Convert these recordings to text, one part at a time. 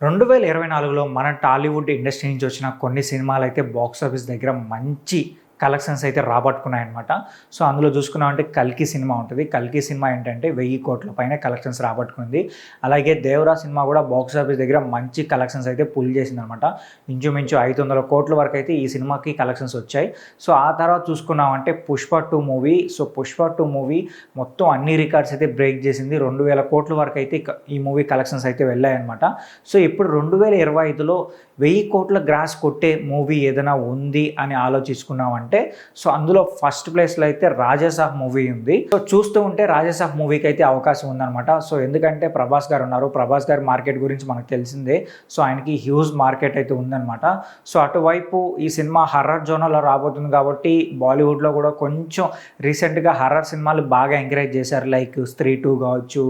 2024లో మన టాలీవుడ్ ఇండస్ట్రీ నుంచి వచ్చిన కొన్ని సినిమాలైతే బాక్స్ ఆఫీస్ దగ్గర మంచి కలెక్షన్స్ అయితే రాబట్టుకున్నాయన్నమాట. సో, అందులో చూసుకున్నామంటే 'కల్కి' సినిమా ఉంటది. 'కల్కి' సినిమా ఏంటంటే 1000 కోట్ల పైన కలెక్షన్స్ రాబట్టుకుంది. అలాగే 'దేవరా' సినిమా కూడా బాక్స్ ఆఫీస్ దగ్గర మంచి కలెక్షన్స్ అయితే పుల్ చేసిందనమాట. ఇంచుమించు 500 కోట్ల వరకు అయితే ఈ సినిమాకి కలెక్షన్స్ వచ్చాయి. సో, ఆ తర్వాత చూసుకున్నామంటే 'Pushpa 2' movie. So, 'Pushpa 2' movie మొత్తం అన్ని రికార్డ్స్ అయితే బ్రేక్ చేసింది. 2000 కోట్ల వరకు అయితే ఈ మూవీ కలెక్షన్స్ అయితే వెళ్ళాయన్నమాట. సో, ఇప్పుడు 2025లో 1000 కోట్ల గ్రాస్ కొట్టే మూవీ ఏదైనా ఉంది అని ఆలోచించుకున్నామంటే సో అందులో ఫస్ట్ ప్లేస్లో అయితే రాజాసాబ్ మూవీ ఉంది. సో చూస్తూ ఉంటే రాజాసాబ్ మూవీకి అయితే అవకాశం ఉందన్నమాట. సో ఎందుకంటే ప్రభాస్ గారు ఉన్నారు. ప్రభాస్ గారి మార్కెట్ గురించి మనకు తెలిసిందే. సో ఆయనకి హ్యూజ్ మార్కెట్ అయితే ఉందన్నమాట. సో అటువైపు ఈ సినిమా హర్రర్ జోనర్లో రాబోతుంది కాబట్టి బాలీవుడ్లో కూడా కొంచెం రీసెంట్గా హర్రర్ సినిమాలు బాగా ఎంకరేజ్ చేశారు. లైక్ 'స్త్రీ 2' కావచ్చు,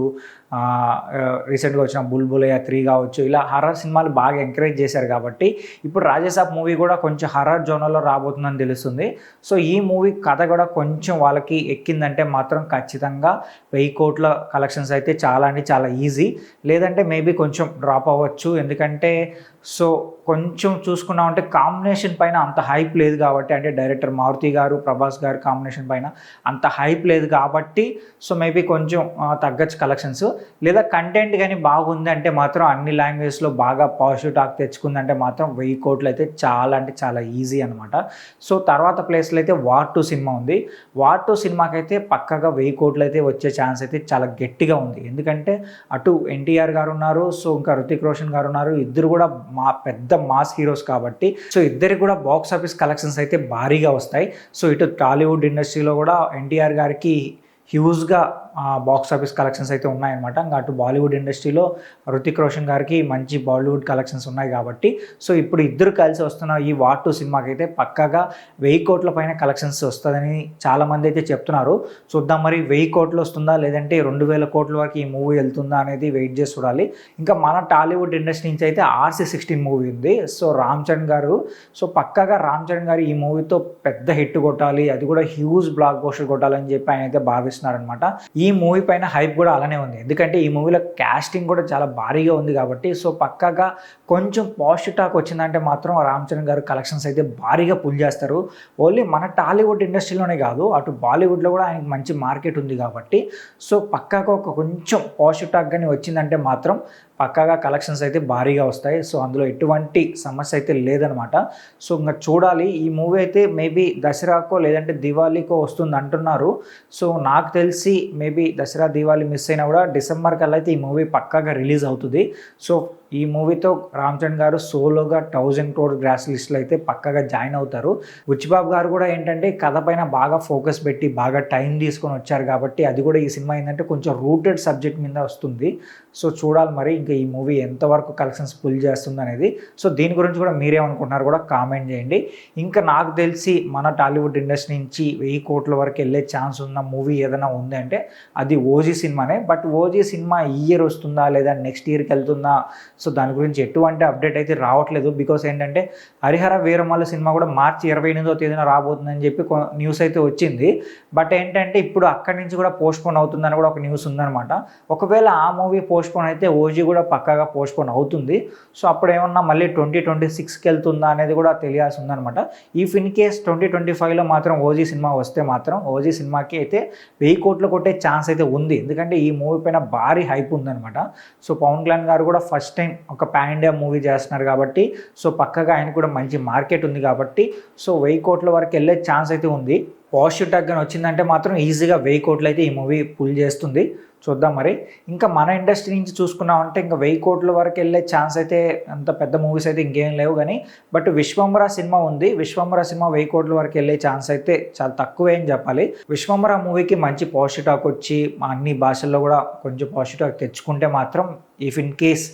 రీసెంట్గా వచ్చిన 'బుల్బులయ్య 3' కావచ్చు, ఇలా హర్రర్ సినిమాలు బాగా ఎంకరేజ్ చేశారు కాబట్టి ఇప్పుడు రాజాసాబ్ మూవీ కూడా కొంచెం హర్రర్ జోనర్లో రాబోతుందని తెలుస్తుంది. సో ఈ మూవీ కథ కూడా కొంచెం వాళ్ళకి ఎక్కిందంటే మాత్రం ఖచ్చితంగా 1000 కోట్ల కలెక్షన్స్ అయితే చాలా అంటే చాలా ఈజీ. లేదంటే మేబీ కొంచెం డ్రాప్ అవ్వచ్చు. ఎందుకంటే సో కొంచెం చూసుకున్నామంటే కాంబినేషన్ పైన అంత హైప్ లేదు కాబట్టి, అంటే డైరెక్టర్ మారుతి గారు ప్రభాస్ గారు కాంబినేషన్ పైన అంత హైప్ లేదు కాబట్టి సో మేబీ కొంచెం తగ్గచ్చు కలెక్షన్స్. లేదా కంటెంట్ కానీ బాగుంది అంటే మాత్రం అన్ని లాంగ్వేజ్లో బాగా పాజిటివ్ టాక్ తెచ్చుకుందంటే మాత్రం 1000 కోట్లు అయితే చాలా అంటే చాలా ఈజీ అనమాట. సో తర్వాత ప్లేస్లో అయితే 'వార్ 2' సినిమా ఉంది. 'వార్ 2' సినిమాకి అయితే పక్కగా 1000 కోట్లు అయితే వచ్చే ఛాన్స్ అయితే చాలా గట్టిగా ఉంది. ఎందుకంటే అటు ఎన్టీఆర్ గారు ఉన్నారు, సో ఇంకా రుతిక్ రోషన్ గారు ఉన్నారు. ఇద్దరు కూడా పెద్ద మాస్ హీరోస్ కాబట్టి సో ఇద్దరికి కూడా బాక్స్ ఆఫీస్ కలెక్షన్స్ అయితే భారీగా వస్తాయి. సో ఇటు టాలీవుడ్ ఇండస్ట్రీలో కూడా ఎన్టీఆర్ గారికి హ్యూజ్గా బాక్స్ ఆఫీస్ కలెక్షన్స్ అయితే ఉన్నాయన్నమాట. ఇంకా అటు బాలీవుడ్ ఇండస్ట్రీలో రుతిక్ రోషన్ గారికి మంచి బాలీవుడ్ కలెక్షన్స్ ఉన్నాయి కాబట్టి సో ఇప్పుడు ఇద్దరు కలిసి వస్తున్న ఈ 'వార్ 2' సినిమాకి అయితే పక్కాగా 1000 కోట్ల పైన కలెక్షన్స్ వస్తుందని చాలామంది అయితే చెప్తున్నారు. చూద్దాం మరి 1000 కోట్లు వస్తుందా లేదంటే 2000 కోట్ల వరకు ఈ మూవీ వెళ్తుందా అనేది వెయిట్ చేసి చూడాలి. ఇంకా మన టాలీవుడ్ ఇండస్ట్రీ నుంచి అయితే 'RC16' మూవీ ఉంది. సో రామ్ చరణ్ గారు, సో పక్కాగా రామ్ చరణ్ గారు ఈ మూవీతో పెద్ద హిట్ కొట్టాలి, అది కూడా హ్యూజ్ బ్లాక్ బస్టర్ కొట్టాలని చెప్పి ఆయన అయితే భావిస్తున్నారనమాట. ఈ మూవీ పైన హైప్ కూడా అలానే ఉంది. ఎందుకంటే ఈ మూవీలో క్యాస్టింగ్ కూడా చాలా భారీగా ఉంది కాబట్టి సో పక్కాగా కొంచెం పాజిటివ్ టాక్ వచ్చిందంటే మాత్రం రామ్ చరణ్ గారు కలెక్షన్స్ అయితే భారీగా పుల్ చేస్తారు. ఓన్లీ మన టాలీవుడ్ ఇండస్ట్రీలోనే కాదు, అటు బాలీవుడ్లో కూడా ఆయనకి మంచి మార్కెట్ ఉంది కాబట్టి సో పక్కాగా కొంచెం పాజిటివ్ టాక్ కానీ వచ్చిందంటే మాత్రం పక్కాగా కలెక్షన్స్ అయితే భారీగా వస్తాయి. సో అందులో ఎటువంటి సమస్య అయితే లేదనమాట. సో ఇంకా చూడాలి. ఈ మూవీ అయితే మేబీ దసరాకో లేదంటే దివాళీకో వస్తుంది అంటున్నారు. సో నాకు తెలిసి మేబీ దసరా దివాళీ మిస్ అయినా కూడా డిసెంబర్ కల్లా అయితే ఈ మూవీ పక్కాగా రిలీజ్ అవుతుంది. సో ఈ మూవీతో రామ్ చరణ్ గారు సోలోగా 1000 crore గ్రాస్ లిస్ట్లో అయితే పక్కగా జాయిన్ అవుతారు. బుచ్చిబాబు గారు కూడా ఏంటంటే కథ పైన బాగా ఫోకస్ పెట్టి బాగా టైం తీసుకొని వచ్చారు కాబట్టి అది కూడా ఈ సినిమా ఏంటంటే కొంచెం రూటెడ్ సబ్జెక్ట్ మీద వస్తుంది. సో చూడాలి మరి ఇంకా ఈ మూవీ ఎంతవరకు కలెక్షన్స్ పుల్ చేస్తుంది అనేది. సో దీని గురించి కూడా మీరేమనుకుంటున్నారు కూడా కామెంట్ చేయండి. ఇంకా నాకు తెలిసి మన టాలీవుడ్ ఇండస్ట్రీ నుంచి 1000 కోట్ల వరకు వెళ్ళే ఛాన్స్ ఉన్న మూవీ ఏదైనా ఉంది అంటే అది 'ఓజీ' సినిమానే. బట్ 'ఓజీ' సినిమా ఈ ఇయర్ వస్తుందా లేదా నెక్స్ట్ ఇయర్కి వెళ్తుందా సో దాని గురించి ఎటువంటి అప్డేట్ అయితే రావట్లేదు. బికాస్ ఏంటంటే 'హరిహర వీరమల్లు' సినిమా కూడా మార్చి 28వ తేదీన రాబోతుందని చెప్పి న్యూస్ అయితే వచ్చింది. బట్ ఏంటంటే ఇప్పుడు అక్కడి నుంచి కూడా పోస్ట్పోన్ అవుతుందని కూడా ఒక న్యూస్ ఉందన్నమాట. ఒకవేళ ఆ మూవీ పోస్ట్పోన్ అయితే 'ఓజీ' కూడా పక్కాగా పోస్ట్పోన్ అవుతుంది. సో అప్పుడు ఏమన్నా మళ్ళీ 2026కి వెళ్తుందా అనేది కూడా తెలియాల్సి ఉందన్నమాట. ఇఫ్ ఇన్ కేస్ 2025లో మాత్రం 'ఓజీ' సినిమా వస్తే మాత్రం 'ఓజీ' సినిమాకి అయితే 1000 కోట్లు కొట్టే ఛాన్స్ అయితే ఉంది. ఎందుకంటే ఈ మూవీ పైన భారీ హైప్ ఉందన్నమాట. సో పవన్ కళ్యాణ్ గారు కూడా ఫస్ట్ టైం ఒక పాన్ ఇండియా మూవీ చేస్తున్నారు కాబట్టి సో పక్కగా ఆయన కూడా మంచి మార్కెట్ ఉంది కాబట్టి సో 1000 కోట్ల వరకు వెళ్ళే ఛాన్స్ అయితే ఉంది. పాజిటివ్ టాక్ కానీ వచ్చిందంటే మాత్రం ఈజీగా 1000 కోట్లు అయితే ఈ మూవీ పుల్ చేస్తుంది. చూద్దాం మరి. ఇంకా మన ఇండస్ట్రీ నుంచి చూసుకున్నామంటే ఇంకా 1000 కోట్ల వరకు వెళ్ళే ఛాన్స్ అయితే అంత పెద్ద మూవీస్ అయితే ఇంకేం లేవు కానీ బట్ 'విశ్వంబర' సినిమా ఉంది. 'విశ్వంబర' సినిమా 1000 కోట్ల వరకు వెళ్ళే ఛాన్స్ అయితే చాలా తక్కువే అని చెప్పాలి. 'విశ్వంబర' మూవీకి మంచి పాజిటివ్ టాక్ వచ్చి అన్ని భాషల్లో కూడా కొంచెం పాజిటివ్ టాక్ తెచ్చుకుంటే మాత్రం ఇఫ్ ఇన్ కేస్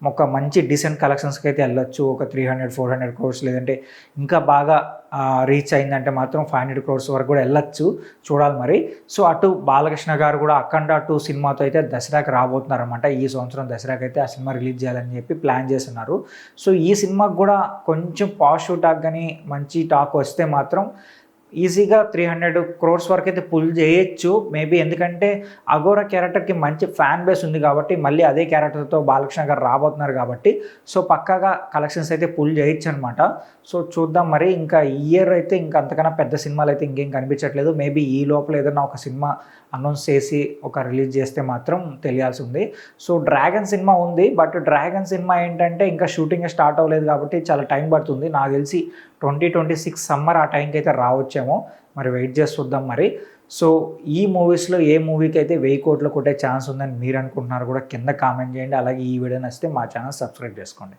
ఒక మంచి డీసెంట్ కలెక్షన్స్కి అయితే వెళ్ళొచ్చు. ఒక 300-400 crores లేదంటే ఇంకా బాగా రీచ్ అయిందంటే మాత్రం 500 crores వరకు కూడా వెళ్ళొచ్చు. చూడాలి మరి. సో అటు బాలకృష్ణ గారు కూడా 'అఖండ 2' సినిమాతో అయితే దసరాకి రాబోతున్నారన్నమాట. ఈ సంవత్సరం దసరాకి అయితే ఆ సినిమా రిలీజ్ చేయాలని చెప్పి ప్లాన్ చేస్తున్నారు. సో ఈ సినిమాకి కూడా కొంచెం పాజిటివ్ టాక్ కానీ మంచి టాక్ వస్తే మాత్రం ఈజీగా 300 క్రోర్స్ వరకు అయితే పుల్ చేయొచ్చు మేబీ, ఎందుకంటే అఘోరా క్యారెక్టర్కి మంచి ఫ్యాన్ బేస్ ఉంది కాబట్టి, మళ్ళీ అదే క్యారెక్టర్తో బాలకృష్ణ గారు రాబోతున్నారు కాబట్టి సో పక్కాగా కలెక్షన్స్ అయితే పుల్ చేయొచ్చు అనమాట. సో చూద్దాం మరి. ఇంకా ఈ ఇయర్ అయితే ఇంకా అంతకన్నా పెద్ద సినిమాలు అయితే ఇంకేం కనిపించట్లేదు. మేబీ ఈ లోపల ఏదైనా ఒక సినిమా అనౌన్స్ చేసి ఒక రిలీజ్ చేస్తే మాత్రం తెలియాల్సి ఉంది. సో డ్రాగన్ సినిమా ఉంది, బట్ డ్రాగన్ సినిమా ఏంటంటే ఇంకా షూటింగ్ స్టార్ట్ అవ్వలేదు కాబట్టి చాలా టైం పడుతుంది. నాకు తెలిసి 2026 సమ్మర్ ఆ టైంకి అయితే రావచ్చేమో, మరి వెయిట్ చేసి చూద్దాం మరి. సో ఈ మూవీస్లో ఏ మూవీకి అయితే 1000 కోట్లు కొట్టే ఛాన్స్ ఉందని మీరు అనుకుంటున్నారు కూడా కింద కామెంట్ చేయండి. అలాగే ఈ వీడియో నచ్చితే మా ఛానల్ సబ్స్క్రైబ్ చేసుకోండి.